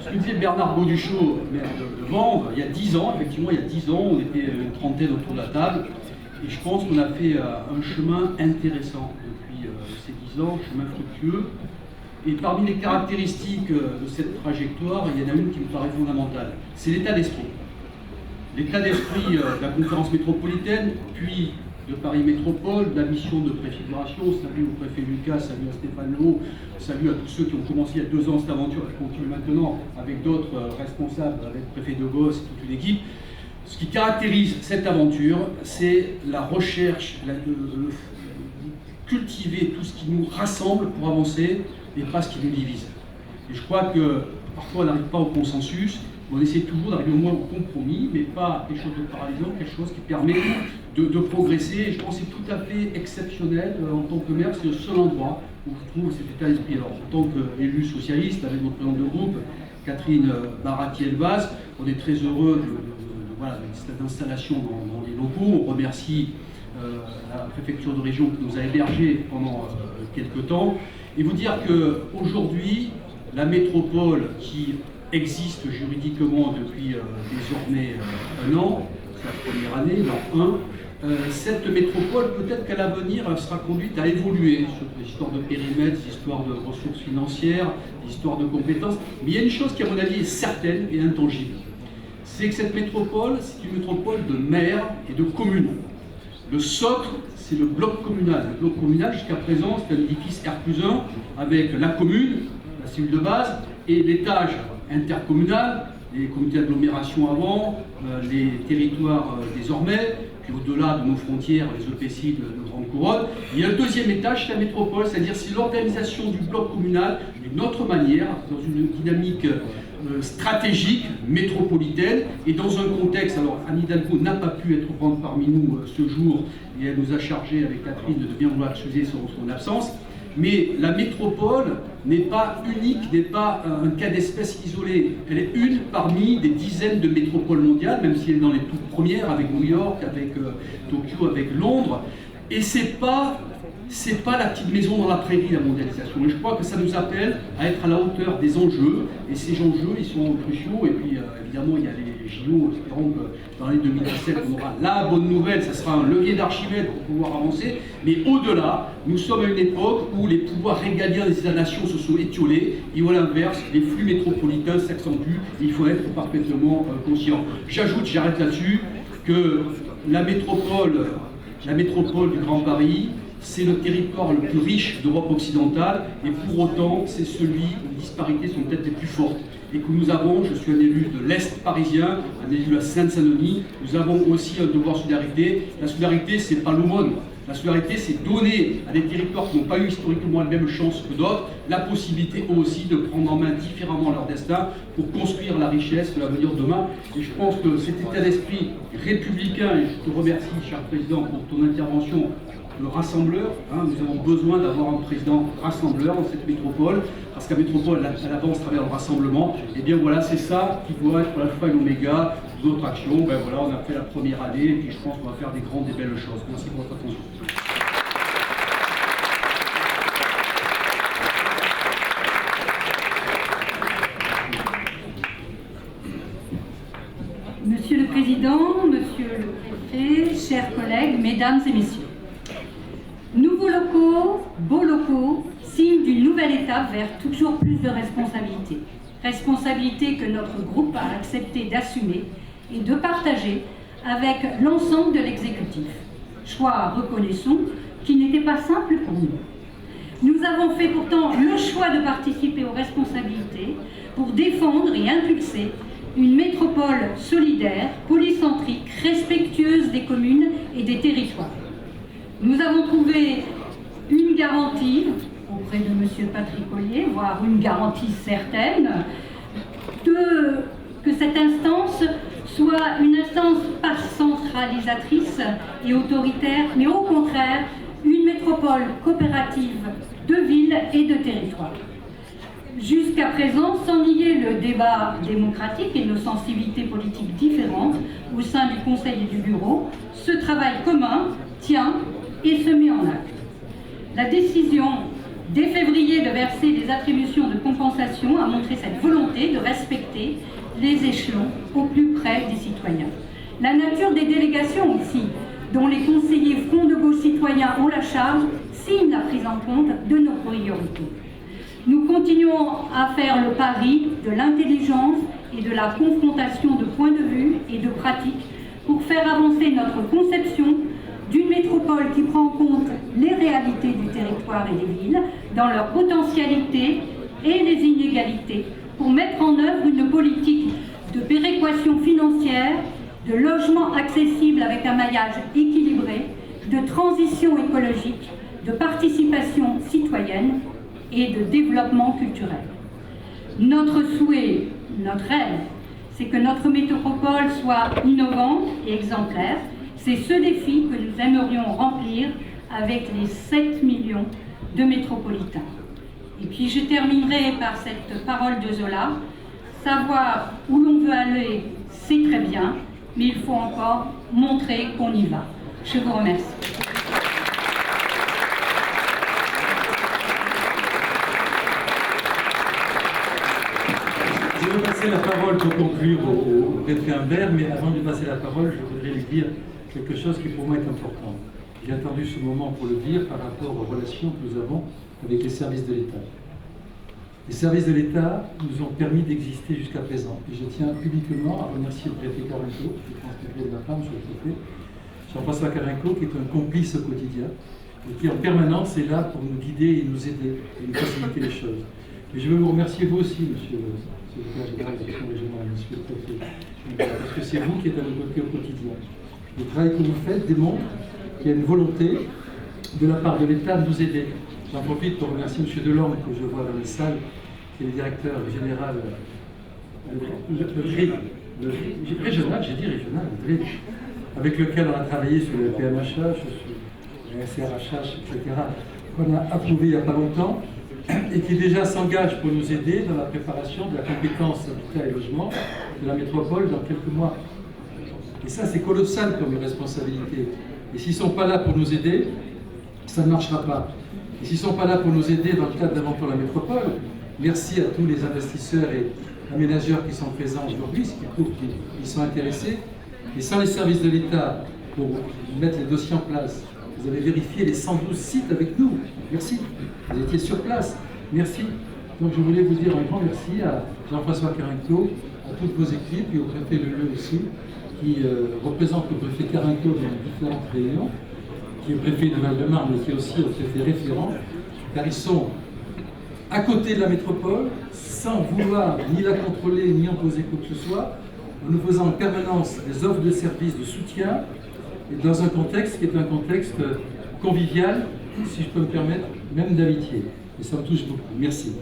ce que disait Bernard Bauduchot, maire de Vanves, il y a 10 ans, effectivement, il y a 10 ans, on était une trentaine autour de la table, et je pense qu'on a fait un chemin intéressant depuis ces 10 ans, un chemin fructueux. Et parmi les caractéristiques de cette trajectoire, il y en a une qui me paraît fondamentale, c'est l'état d'esprit. L'état d'esprit de la conférence métropolitaine, puis de Paris Métropole, de la mission de préfiguration. Salut au préfet Lucas, salut à Stéphane Lehaut, salut à tous ceux qui ont commencé il y a 2 ans cette aventure, qui continuent maintenant avec d'autres responsables, avec le préfet de Gosse et toute une équipe. Ce qui caractérise cette aventure, c'est la recherche, cultiver tout ce qui nous rassemble pour avancer, et pas ce qui nous divise. Et je crois que parfois on n'arrive pas au consensus, mais on essaie toujours d'arriver au moins au compromis, mais pas quelque chose de paralysant, quelque chose qui permet de progresser. Et je pense que c'est tout à fait exceptionnel en tant que maire, c'est le seul endroit où je trouve cet état d'esprit. Alors en tant qu'élu socialiste, avec notre présidente de groupe, Catherine Barati-Elvaz, on est très heureux de cette installation dans les locaux. On remercie la préfecture de région qui nous a hébergés pendant quelques temps. Et vous dire qu'aujourd'hui, la métropole qui existe juridiquement depuis désormais 1 an, c'est la première année, l'an 1, cette métropole, peut-être qu'à l'avenir, elle sera conduite à évoluer sur des histoires de périmètre, des histoires de ressources financières, des histoires de compétences. Mais il y a une chose qui, à mon avis, est certaine et intangible. C'est que cette métropole, c'est une métropole de maires et de communes. Le socle, c'est le bloc communal. Le bloc communal, jusqu'à présent, c'est un édifice R+1 avec la commune, la cellule de base, et l'étage intercommunal, les comités d'agglomération avant, les territoires désormais, puis au-delà de nos frontières, les EPCI de Grande Couronne. Il y a le 2e étage, c'est la métropole, c'est-à-dire c'est l'organisation du bloc communal d'une autre manière, dans une dynamique stratégique, métropolitaine, et dans un contexte, alors Anne Hidalgo n'a pas pu être parmi nous ce jour, et elle nous a chargé avec Catherine de bien vouloir excuser son absence, Mais la métropole n'est pas unique, n'est pas un cas d'espèce isolé. Elle est une parmi des dizaines de métropoles mondiales, même si elle est dans les toutes premières, avec New York, avec Tokyo, avec Londres. Et c'est pas la petite maison dans la prairie, la mondialisation. Et je crois que ça nous appelle à être à la hauteur des enjeux. Et ces enjeux, ils sont cruciaux. Et puis, évidemment, il y a les JO. Espérons que dans l'année 2017, on aura la bonne nouvelle. Ça sera un levier d'Archimède pour pouvoir avancer. Mais au-delà, nous sommes à une époque où les pouvoirs régaliens des États-nations se sont étiolés. Et à l'inverse, les flux métropolitains s'accentuent. Il faut être parfaitement conscient. J'ajoute, j'arrête là-dessus, que la métropole du Grand Paris, c'est le territoire le plus riche d'Europe occidentale, et pour autant, c'est celui où les disparités sont peut-être les plus fortes. Et que nous avons, je suis un élu de l'Est parisien, un élu de la Seine-Saint-Denis, nous avons aussi un devoir de solidarité. La solidarité, c'est pas l'aumône. La solidarité, c'est donner à des territoires qui n'ont pas eu historiquement les mêmes chances que d'autres, la possibilité aussi de prendre en main différemment leur destin pour construire la richesse de l'avenir de demain. Et je pense que cet état d'esprit républicain, et je te remercie, cher Président, pour ton intervention, le rassembleur, nous avons besoin d'avoir un président rassembleur dans cette métropole, parce que la métropole, elle avance à travers le rassemblement. Et bien voilà, c'est ça qui doit être l'alpha et l'oméga d'autres actions. Ben voilà, on a fait la première année, et puis je pense qu'on va faire des grandes et belles choses. Merci pour votre attention. Monsieur le Président, Monsieur le Préfet, chers collègues, Mesdames et Messieurs. Nouveaux locaux, beaux locaux, signe d'une nouvelle étape vers toujours plus de responsabilités. Responsabilités que notre groupe a accepté d'assumer et de partager avec l'ensemble de l'exécutif. Choix, reconnaissons, qui n'était pas simple pour nous. Nous avons fait pourtant le choix de participer aux responsabilités pour défendre et impulser une métropole solidaire, polycentrique, respectueuse des communes et des territoires. Nous avons trouvé une garantie auprès de M. Patrick Ollier, voire une garantie certaine, que cette instance soit une instance pas centralisatrice et autoritaire, mais au contraire une métropole coopérative de villes et de territoires. Jusqu'à présent, sans nier le débat démocratique et nos sensibilités politiques différentes au sein du Conseil et du Bureau, ce travail commun tient et se met en acte. La décision dès février de verser les attributions de compensation a montré cette volonté de respecter les échelons au plus près des citoyens. La nature des délégations aussi, dont les conseillers Front de Gauche Citoyens ont la charge, signe la prise en compte de nos priorités. Nous continuons à faire le pari de l'intelligence et de la confrontation de points de vue et de pratiques pour faire avancer notre conception d'une métropole qui prend en compte les réalités du territoire et des villes, dans leur potentialité et les inégalités, pour mettre en œuvre une politique de péréquation financière, de logement accessible avec un maillage équilibré, de transition écologique, de participation citoyenne et de développement culturel. Notre souhait, notre rêve, c'est que notre métropole soit innovante et exemplaire. C'est ce défi que nous aimerions remplir avec les 7 millions de métropolitains. Et puis je terminerai par cette parole de Zola. Savoir où l'on veut aller, c'est très bien, mais il faut encore montrer qu'on y va. Je vous remercie. Je vais passer la parole pour conclure au préfet Humbert, mais avant de lui passer la parole, je voudrais lui dire quelque chose qui pour moi est important. J'ai attendu ce moment pour le dire par rapport aux relations que nous avons avec les services de l'État. Les services de l'État nous ont permis d'exister jusqu'à présent. Et je tiens publiquement à remercier le préfet Carenco, qui transmettrait de la femme sur le préfet, Jean-François Carenco, qui est un complice au quotidien, et qui en permanence est là pour nous guider et nous aider, et nous faciliter les choses. Et je veux vous remercier vous aussi, monsieur le secrétaire général de l'action régionale, monsieur le préfet, parce que c'est vous qui êtes à nos côtés au quotidien. Le travail que vous faites démontre qu'il y a une volonté de la part de l'État de nous aider. J'en profite pour remercier M. Delorme, que je vois dans la salle, qui est le directeur général régional, j'ai dit régional, avec lequel on a travaillé sur le PMHH, sur le SRHH, etc. qu'on a approuvé il n'y a pas longtemps et qui déjà s'engage pour nous aider dans la préparation de la compétence habitat et logement de la métropole dans quelques mois. Et ça, c'est colossal comme responsabilité. Et s'ils ne sont pas là pour nous aider, ça ne marchera pas. Et s'ils ne sont pas là pour nous aider dans le cadre d'Inventons la métropole, merci à tous les investisseurs et aménageurs qui sont présents aujourd'hui, ce qui prouve qu'ils sont intéressés. Et sans les services de l'État pour mettre les dossiers en place, vous avez vérifié les 112 sites avec nous. Merci. Vous étiez sur place. Merci. Donc je voulais vous dire un grand merci à Jean-François Carinco, à toutes vos équipes et au préfet Leleu aussi, qui représente le préfet Carinco dans différentes réunions, qui est préfet de Val-de-Marne, mais qui est aussi le préfet référent, car ils sont à côté de la métropole, sans vouloir ni la contrôler, ni imposer quoi que ce soit, en nous faisant en permanence des offres de services de soutien, et dans un contexte qui est un contexte convivial, si je peux me permettre, même d'amitié. Et ça me touche beaucoup. Merci.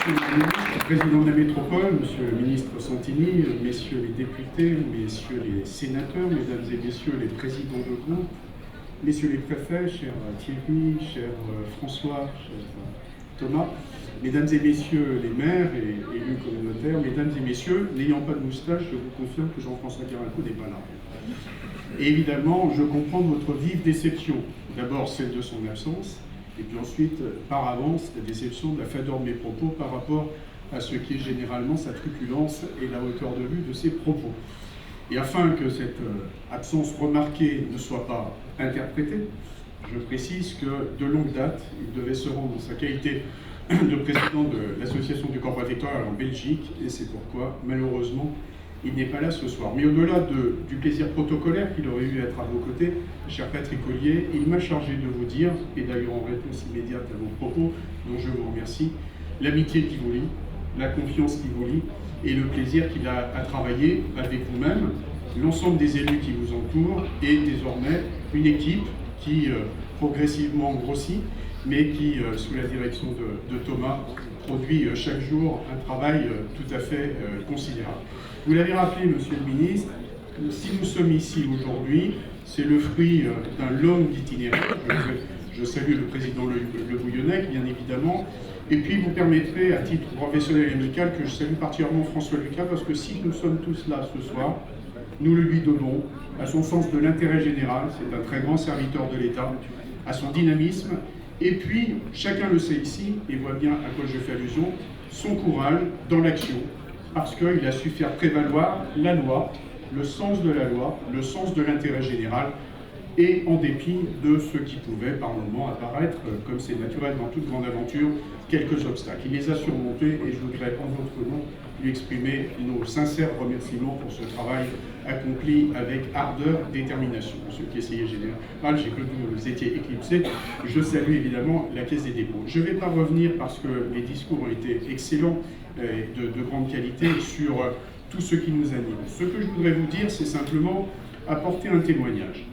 Monsieur le ministre, président de la métropole, monsieur le ministre Santini, messieurs les députés, messieurs les sénateurs, mesdames et messieurs les présidents de groupe, messieurs les préfets, cher Thierry, cher François, cher Thomas, mesdames et messieurs les maires et élus communautaires, mesdames et messieurs, n'ayant pas de moustache, je vous confirme que Jean-François Carinco n'est pas là. Et évidemment, je comprends votre vive déception. D'abord celle de son absence, et puis ensuite, par avance, la déception de la fadeur de mes propos par rapport à ce qui est généralement sa truculence et la hauteur de vue de ses propos. Et afin que cette absence remarquée ne soit pas interprétée, je précise que de longue date, il devait se rendre en sa qualité de président de l'association du corps préfectoral en Belgique, et c'est pourquoi, malheureusement, il n'est pas là ce soir. Mais au-delà du plaisir protocolaire qu'il aurait eu à être à vos côtés, cher Patrick Ollier, il m'a chargé de vous dire, et d'ailleurs en réponse immédiate à vos propos, dont je vous remercie, l'amitié qui vous lie, la confiance qui vous lie, et le plaisir qu'il a à travailler avec vous-même, l'ensemble des élus qui vous entourent, et désormais une équipe qui progressivement grossit, mais qui, sous la direction de Thomas, produit chaque jour un travail tout à fait considérable. Vous l'avez rappelé, monsieur le ministre, si nous sommes ici aujourd'hui, c'est le fruit d'un long itinéraire. Je salue le président Le Bouillonnec, bien évidemment, et puis vous permettrez, à titre professionnel et amical, que je salue particulièrement François Lucas, parce que si nous sommes tous là ce soir, nous le lui devons, à son sens de l'intérêt général, c'est un très grand serviteur de l'État, à son dynamisme, et puis, chacun le sait ici, et voit bien à quoi je fais allusion, son courage dans l'action, parce qu'il a su faire prévaloir la loi, le sens de la loi, le sens de l'intérêt général, et en dépit de ce qui pouvait par moments apparaître, comme c'est naturel dans toute grande aventure, quelques obstacles. Il les a surmontés, et je voudrais en votre nom lui exprimer nos sincères remerciements pour ce travail accompli avec ardeur, détermination. Monsieur le caissier général, j'ai cru que vous étiez éclipsé. Je salue évidemment la Caisse des dépôts. Je ne vais pas revenir, parce que les discours ont été excellents, de grande qualité, sur tout ce qui nous anime. Ce que je voudrais vous dire, c'est simplement apporter un témoignage.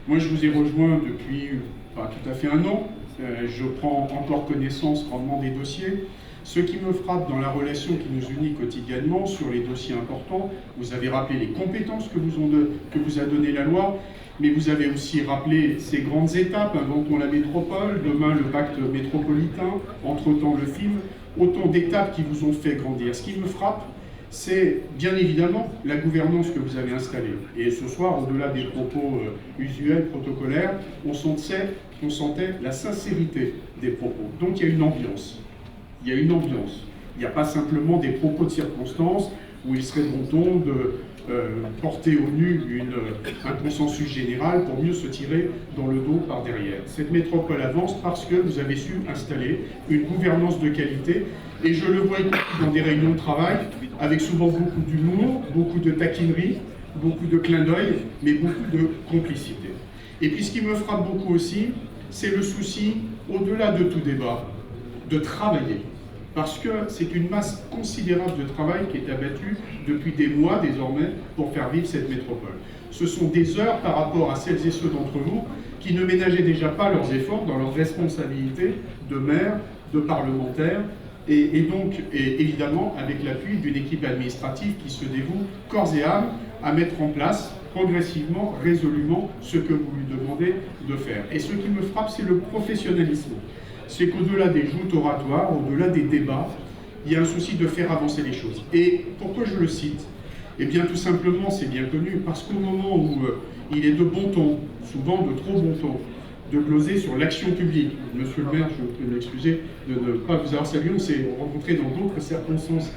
Moi, je vous ai rejoint depuis pas tout à fait un an. Je prends encore connaissance grandement des dossiers. Ce qui me frappe dans la relation qui nous unit quotidiennement sur les dossiers importants, vous avez rappelé les compétences que vous a donné la loi, mais vous avez aussi rappelé ces grandes étapes, inventons la métropole, demain le pacte métropolitain, entre-temps le film, autant d'étapes qui vous ont fait grandir. Ce qui me frappe, c'est bien évidemment la gouvernance que vous avez installée. Et ce soir, au-delà des propos usuels, protocolaires, on sentait la sincérité des propos. Donc il y a une ambiance. Il y a une ambiance. Il n'y a pas simplement des propos de circonstance où il serait bon ton de porter au nu un consensus général pour mieux se tirer dans le dos par derrière. Cette métropole avance parce que vous avez su installer une gouvernance de qualité, et je le vois dans des réunions de travail avec souvent beaucoup d'humour, beaucoup de taquinerie, beaucoup de clins d'œil, mais beaucoup de complicité. Et puis ce qui me frappe beaucoup aussi, c'est le souci, au-delà de tout débat, de travailler. Parce que c'est une masse considérable de travail qui est abattue depuis des mois désormais pour faire vivre cette métropole. Ce sont des heures par rapport à celles et ceux d'entre vous qui ne ménageaient déjà pas leurs efforts dans leurs responsabilités de maires, de parlementaires, et donc évidemment avec l'appui d'une équipe administrative qui se dévoue corps et âme à mettre en place progressivement, résolument, ce que vous lui demandez de faire. Et ce qui me frappe, c'est le professionnalisme. C'est qu'au-delà des joutes oratoires, au-delà des débats, il y a un souci de faire avancer les choses. Et pourquoi je le cite? Eh bien, tout simplement, c'est bien connu, parce qu'au moment où il est de bon ton, souvent de trop bon ton, de gloser sur l'action publique. Monsieur le maire, je vous prie de m'excuser de ne pas vous avoir salué, on s'est rencontrés dans d'autres circonstances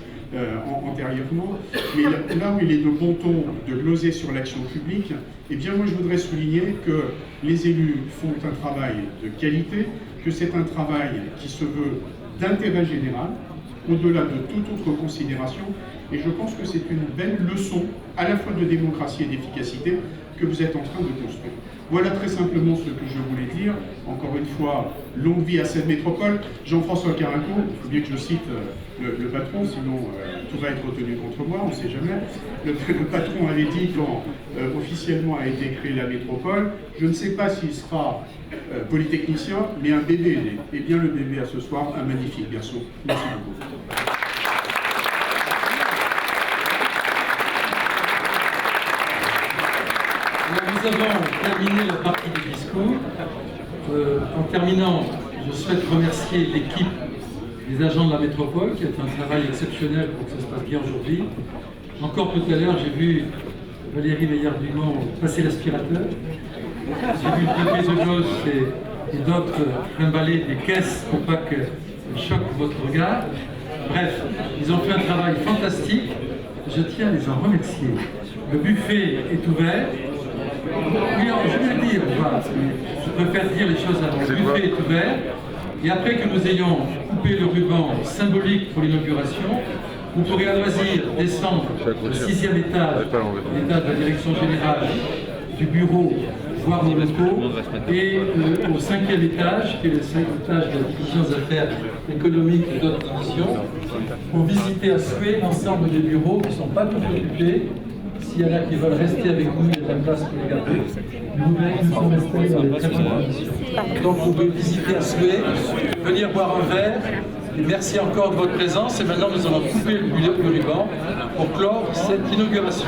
antérieurement, mais là où il est de bon ton de gloser sur l'action publique, eh bien moi je voudrais souligner que les élus font un travail de qualité, que c'est un travail qui se veut d'intérêt général, au-delà de toute autre considération, et je pense que c'est une belle leçon à la fois de démocratie et d'efficacité que vous êtes en train de construire. Voilà très simplement ce que je voulais dire. Encore une fois, longue vie à cette métropole. Jean-François Carinco, il faut bien que je cite le patron, sinon tout va être retenu contre moi, on ne sait jamais. Le patron avait dit quand officiellement a été créée la métropole, je ne sais pas s'il sera polytechnicien, mais un bébé est né. Et bien le bébé à ce soir, un magnifique garçon. Merci beaucoup. Nous avons terminé la partie du discours. En terminant, je souhaite remercier l'équipe des agents de la métropole qui a fait un travail exceptionnel pour que ça se passe bien aujourd'hui. Encore tout à l'heure, j'ai vu Valérie Meillard-Dumont passer l'aspirateur. J'ai vu le préfet de Gosse et d'autres trimballer des caisses pour pas que ça choque votre regard. Bref, ils ont fait un travail fantastique. Je tiens à les en remercier. Le buffet est ouvert. Oui, je vais le dire, voilà, je préfère dire les choses avant. Le buffet est ouvert, et après que nous ayons coupé le ruban symbolique pour l'inauguration, vous pourrez à loisir descendre au 6e étage, l'étage de la direction générale, du bureau, voir nos locaux, et au 5e étage, qui est le 5e étage de la division des affaires économiques et d'autres divisions, pour visiter à souhait l'ensemble des bureaux qui ne sont pas tous occupés. S'il y en a qui veulent rester avec nous, il y a de la place pour les garder. Nous sommes restés dans les très bonnes conditions. Donc vous pouvez visiter à souhait, venir boire un verre. Et merci encore de votre présence. Et maintenant, nous allons couper le ruban pour clore cette inauguration.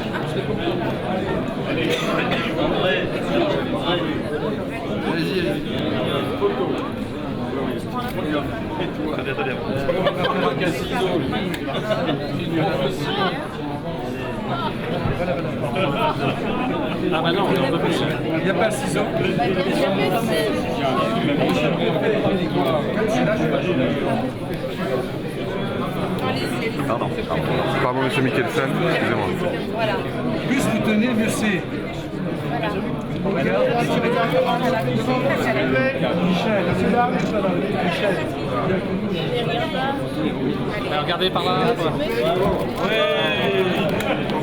Ah bah non, on peut plus. Il n'y a pas de ciseaux. Pardon, monsieur Mikkelsen, excusez-moi. Voilà. Plus vous tenez, mieux c'est. Regarde. Michel, Michel. Regardez par là. Ouais.